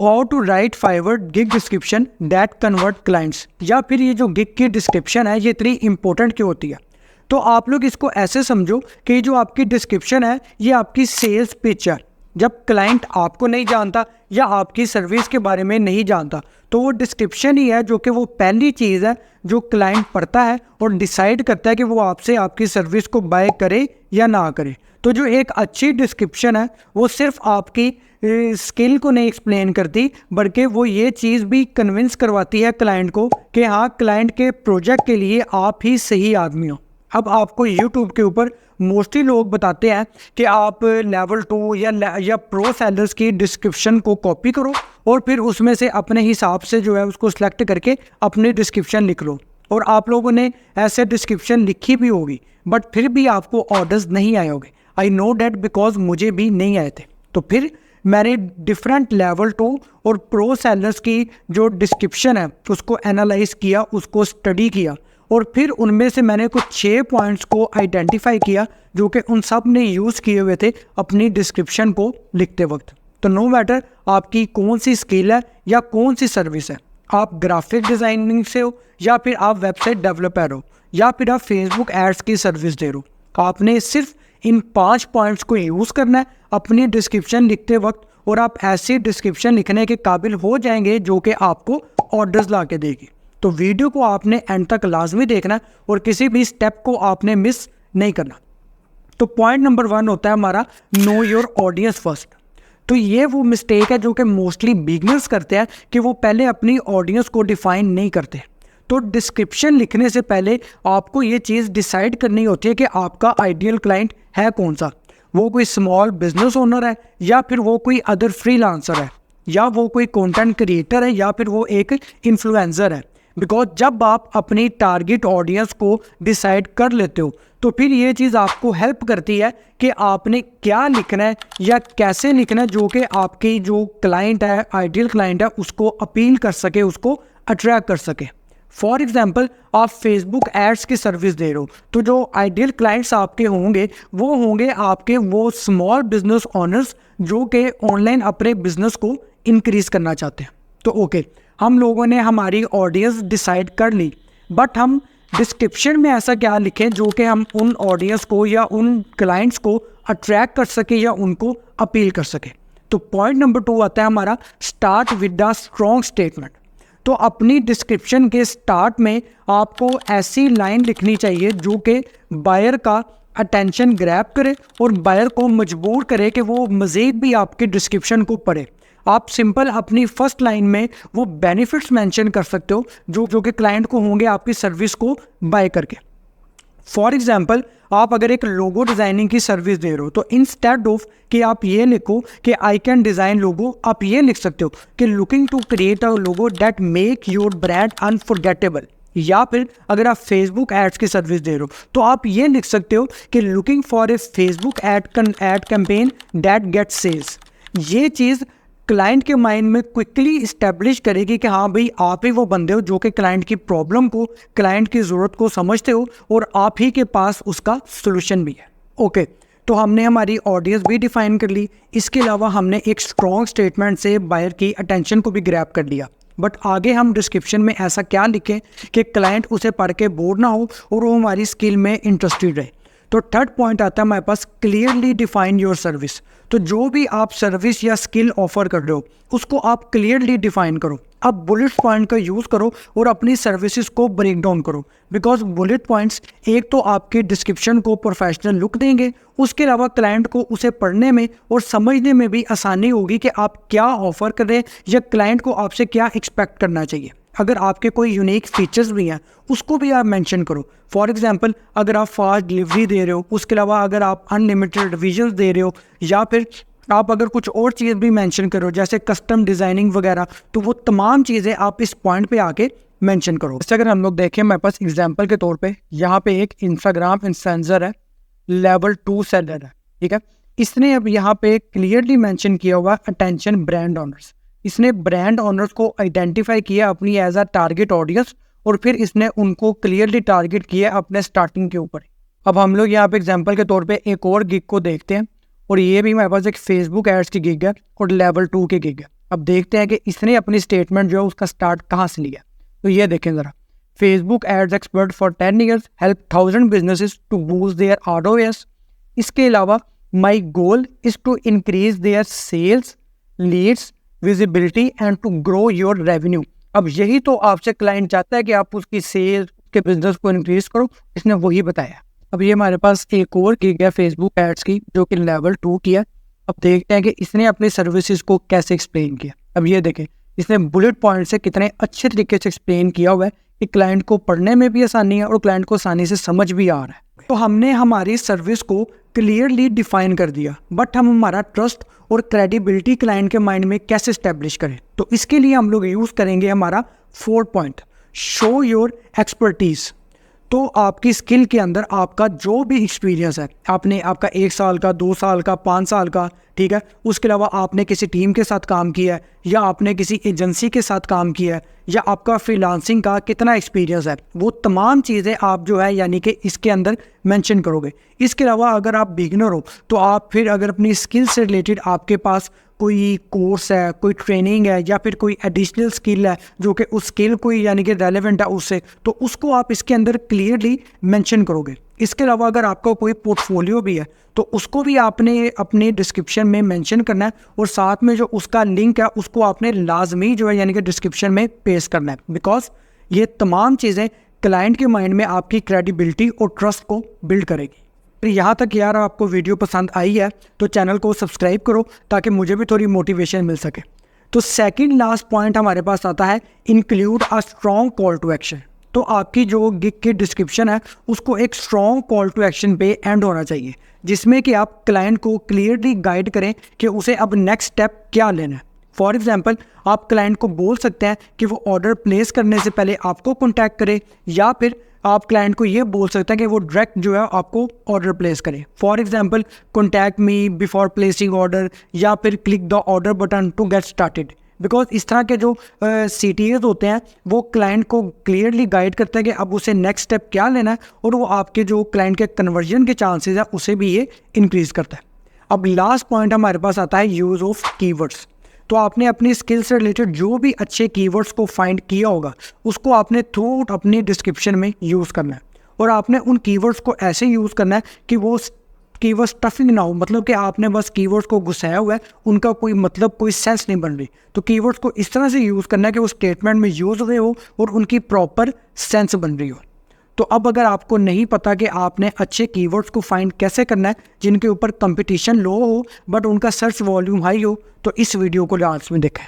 How to write Fiverr gig description that convert clients, या फिर ये जो गिग की डिस्क्रिप्शन है ये इतनी इंपॉर्टेंट क्यों होती है। तो आप लोग इसको ऐसे समझो कि जो आपकी डिस्क्रिप्शन है ये आपकी सेल्स पिच है। जब क्लाइंट आपको नहीं जानता या आपकी सर्विस के बारे में नहीं जानता तो वो डिस्क्रिप्शन ही है जो कि वो पहली चीज़ है जो क्लाइंट पढ़ता है और डिसाइड करता है कि वो आपसे आपकी सर्विस को बाय करे या ना करे। तो जो एक अच्छी डिस्क्रिप्शन है वो सिर्फ आपकी स्किल को नहीं एक्सप्लेन करती बल्कि वो ये चीज़ भी कन्विंस करवाती है क्लाइंट को कि हाँ, क्लाइंट के प्रोजेक्ट के लिए आप ही सही आदमी हो। अब आपको यूट्यूब के ऊपर मोस्टली लोग बताते हैं कि आप लेवल 2 या प्रो सेलर्स की डिस्क्रिप्शन को कॉपी करो और फिर उसमें से अपने हिसाब से जो है उसको सिलेक्ट करके अपनी डिस्क्रिप्शन लिख लो। और आप लोगों ने ऐसे डिस्क्रिप्शन लिखी भी होगी बट फिर भी आपको ऑर्डर्स नहीं आए होंगे। आई नो डैट बिकॉज मुझे भी नहीं आए थे। तो फिर मैंने डिफरेंट लेवल 2 और प्रो सेलर्स की जो डिस्क्रिप्शन है उसको एनालाइज किया, उसको स्टडी किया और फिर उनमें से मैंने कुछ 6 पॉइंट्स को आइडेंटिफाई किया जो कि उन सब ने यूज़ किए हुए थे अपनी डिस्क्रिप्शन को लिखते वक्त। तो नो मैटर आपकी कौन सी स्किल है या कौन सी सर्विस है, आप ग्राफिक डिज़ाइनिंग से हो या फिर आप वेबसाइट डेवलपर हो या फिर आप फेसबुक एड्स की सर्विस दे रहे हो, आपने सिर्फ इन 5 पॉइंट्स को यूज़ करना है अपनी डिस्क्रिप्शन लिखते वक्त और आप ऐसी डिस्क्रिप्शन लिखने के काबिल हो जाएंगे जो कि आपको ऑर्डर्स ला के देगी। तो वीडियो को आपने एंड तक लाजमी देखना और किसी भी स्टेप को आपने मिस नहीं करना। तो पॉइंट नंबर 1 होता है हमारा नो योर ऑडियंस फर्स्ट। तो ये वो मिस्टेक है जो कि मोस्टली बिगनर्स करते हैं कि वो पहले अपनी ऑडियंस को डिफाइन नहीं करते। तो डिस्क्रिप्शन लिखने से पहले आपको ये चीज़ डिसाइड करनी होती है कि आपका आइडियल क्लाइंट है कौन सा। वो कोई स्मॉल बिजनेस ओनर है या फिर वो कोई अदर फ्रीलांसर है या वो कोई कंटेंट क्रिएटर है या फिर वो एक इन्फ्लुएंसर है। बिकॉज जब आप अपनी टारगेट ऑडियंस को डिसाइड कर लेते हो तो फिर ये चीज़ आपको हेल्प करती है कि आपने क्या लिखना है या कैसे लिखना है जो कि आपकी जो क्लाइंट है, आइडियल क्लाइंट है, उसको अपील कर सके, उसको अट्रैक्ट कर सके। फॉर एग्जाम्पल आप फेसबुक एड्स की सर्विस दे रहे हो तो जो आइडियल क्लाइंट्स आपके होंगे वो होंगे आपके वो स्मॉल बिजनेस ओनर्स जो कि ऑनलाइन अपने बिजनेस को इंक्रीज करना चाहते हैं। तो ओके, हम लोगों ने हमारी ऑडियंस डिसाइड कर ली बट हम डिस्क्रिप्शन में ऐसा क्या लिखें जो कि हम उन ऑडियंस को या उन क्लाइंट्स को अट्रैक्ट कर सके या उनको अपील कर सके। तो पॉइंट नंबर 2 आता है हमारा start with the strong statement. तो अपनी डिस्क्रिप्शन के स्टार्ट में आपको ऐसी लाइन लिखनी चाहिए जो कि बायर का अटेंशन ग्रैब करे और बायर को मजबूर करे कि वो मज़ीद भी आपकी डिस्क्रिप्शन को पढ़े। आप सिंपल अपनी फर्स्ट लाइन में वो बेनिफिट्स मेंशन कर सकते हो जो कि क्लाइंट को होंगे आपकी सर्विस को बाय करके। फॉर एग्जाम्पल आप अगर एक लोगो डिज़ाइनिंग की सर्विस दे रहे हो तो इंस्टेड ऑफ कि आप ये लिखो कि आई कैन डिज़ाइन लोगो, आप ये लिख सकते हो कि looking to create a logo that make your brand unforgettable. या फिर अगर आप फेसबुक एड्स की सर्विस दे रहे हो तो आप ये लिख सकते हो कि looking for a Facebook ad campaign that get sales. ये चीज़ क्लाइंट के माइंड में क्विकली इस्टेब्लिश करेगी कि हाँ भाई, आप ही वो बंदे हो जो कि क्लाइंट की प्रॉब्लम को, क्लाइंट की ज़रूरत को समझते हो और आप ही के पास उसका सोल्यूशन भी है। ओके, तो हमने हमारी ऑडियंस भी डिफाइन कर ली, इसके अलावा हमने एक स्ट्रॉन्ग स्टेटमेंट से बायर की अटेंशन को भी ग्रैब कर लिया। बट आगे हम डिस्क्रिप्शन में ऐसा क्या लिखें कि क्लाइंट उसे पढ़ के बोर ना हो और वो हमारी स्किल में इंटरेस्टेड रहे। तो थर्ड पॉइंट आता है हमारे पास क्लियरली डिफाइन योर सर्विस। तो जो भी आप सर्विस या स्किल ऑफर कर रहे हो उसको आप क्लियरली डिफाइन करो। अब बुलेट पॉइंट का यूज़ करो और अपनी सर्विसेज को ब्रेक डाउन करो। बिकॉज बुलेट पॉइंट्स एक तो आपके डिस्क्रिप्शन को प्रोफेशनल लुक देंगे, उसके अलावा क्लाइंट को उसे पढ़ने में और समझने में भी आसानी होगी कि आप क्या ऑफर कर रहे हैं या क्लाइंट को आपसे क्या एक्सपेक्ट करना चाहिए। अगर आपके कोई यूनिक फीचर्स भी हैं उसको भी आप मेंशन करो। फॉर एग्जांपल अगर आप फास्ट डिलीवरी दे रहे हो, उसके अलावा अगर आप अनलिमिटेड रिवीजन्स दे रहे हो या फिर आप अगर कुछ और चीज़ भी मेंशन करो जैसे कस्टम डिज़ाइनिंग वगैरह, तो वो तमाम चीज़ें आप इस पॉइंट पे आके मेंशन करो। जैसे अगर हम लोग देखें मेरे पास एग्जांपल के तौर पे यहाँ पे एक इंस्टाग्राम इन्फ्लुएंसर है, लेवल 2 सेलर है, ठीक है। इसने अब यहाँ पे क्लियरली मेंशन किया हुआ अटेंशन ब्रांड ऑनर्स। इसने ब्रांड ऑनर्स को आइडेंटिफाई किया अपनी एज अ टारगेट ऑडियंस और फिर इसने उनको क्लियरली टारगेट किया अपने स्टार्टिंग के ऊपर। अब हम लोग यहाँ पे एग्जांपल के तौर पे एक और गिग को देखते हैं और ये भी हमारे पास एक फेसबुक एड्स की गिग है और लेवल 2 की गिग है। अब देखते हैं कि इसने अपनी स्टेटमेंट जो है उसका स्टार्ट कहाँ से लिया। तो ये देखें ज़रा, Facebook ads expert for 10 years help 1000 businesses to boost their ROAS। इसके अलावा my goal is to increase their sales, leads, visibility and to grow your revenue. अब यही तो आपसे क्लाइंट चाहता है कि आप उसकी सेल्स के बिजनेस को इंक्रीज करो, इसने वही बताया। अब ये हमारे पास एक और गिग है फेसबुक एड्स की जो कि लेवल 2 की है। अब देखते हैं कि इसने अपनी सर्विसेज को कैसे एक्सप्लेन किया। अब ये देखें, इसने बुलेट पॉइंट से कितने अच्छे तरीके से एक्सप्लेन किया हुआ है कि क्लाइंट को पढ़ने में भी आसानी है और क्लाइंट को आसानी से समझ भी आ रहा है। तो हमने हमारी सर्विस को क्लियरली डिफाइन कर दिया, बट हम हमारा ट्रस्ट और क्रेडिबिलिटी क्लाइंट के माइंड में कैसे स्टैब्लिश करें। तो इसके लिए हम लोग यूज़ करेंगे हमारा 4 पॉइंट, शो योर एक्सपर्टीज़। तो आपकी स्किल के अंदर आपका जो भी एक्सपीरियंस है, आपने आपका 1 साल का, 2 साल का, 5 साल का, ठीक है, उसके अलावा आपने किसी टीम के साथ काम किया है या आपने किसी एजेंसी के साथ काम किया है या आपका फ्रीलांसिंग का कितना एक्सपीरियंस है, वो तमाम चीज़ें आप जो है यानी कि इसके अंदर मेंशन करोगे। इसके अलावा अगर आप बिगिनर हो तो आप फिर अगर अपनी स्किल से रिलेटेड आपके पास कोई कोर्स है, कोई ट्रेनिंग है या फिर कोई एडिशनल स्किल है जो कि उस स्किल को यानी कि रेलेवेंट है उससे, तो उसको आप इसके अंदर क्लियरली मेंशन करोगे। इसके अलावा अगर आपका कोई पोर्टफोलियो भी है तो उसको भी आपने अपने डिस्क्रिप्शन में मेंशन करना है और साथ में जो उसका लिंक है उसको आपने लाजमी जो है यानी कि डिस्क्रिप्शन में पेस्ट करना है, बिकॉज ये तमाम चीज़ें क्लाइंट के माइंड में आपकी क्रेडिबिलिटी और ट्रस्ट को बिल्ड करेगी। फिर यहाँ तक यार आपको वीडियो पसंद आई है तो चैनल को सब्सक्राइब करो ताकि मुझे भी थोड़ी मोटिवेशन मिल सके। तो सेकंड लास्ट पॉइंट हमारे पास आता है include a strong call to action. तो आपकी जो गिग की डिस्क्रिप्शन है उसको एक स्ट्रॉन्ग कॉल टू एक्शन पे एंड होना चाहिए, जिसमें कि आप क्लाइंट को क्लियरली गाइड करें कि उसे अब नेक्स्ट स्टेप क्या लेना है। फॉर एग्जाम्पल, आप क्लाइंट को बोल सकते हैं कि वो ऑर्डर प्लेस करने से पहले आपको कॉन्टैक्ट करे, या फिर आप क्लाइंट को ये बोल सकते हैं कि वो डायरेक्ट जो है आपको ऑर्डर प्लेस करे। For example, contact me before placing order, या फिर click the order button to get started. Because इस तरह के जो CTAs होते हैं वो क्लाइंट को क्लियरली गाइड करते हैं कि अब उसे नेक्स्ट स्टेप क्या लेना है, और वो आपके जो क्लाइंट के कन्वर्जन के चांसेस है उसे भी ये इंक्रीज़ करता है। अब लास्ट पॉइंट हमारे पास आता है यूज़ ऑफ कीवर्ड्स। तो आपने अपनी स्किल से रिलेटेड जो भी अच्छे कीवर्ड्स को फाइंड किया होगा उसको आपने थ्रू आउट अपनी डिस्क्रिप्शन में यूज़ करना है, और आपने उन कीवर्ड्स को ऐसे यूज़ करना है कि वो कीवर्ड्स टफिंग ना हो, मतलब कि आपने बस कीवर्ड्स को घुसाया हुआ है, उनका कोई मतलब कोई सेंस नहीं बन रही। तो कीवर्ड्स को इस तरह से यूज़ करना है कि वो स्टेटमेंट में यूज़ हुए हो और उनकी प्रॉपर सेंस बन रही हो। तो अब अगर आपको नहीं पता कि आपने अच्छे कीवर्ड्स को फाइंड कैसे करना है जिनके ऊपर कंपटीशन लो हो बट उनका सर्च वॉल्यूम हाई हो, तो इस वीडियो को लास्ट में देखें।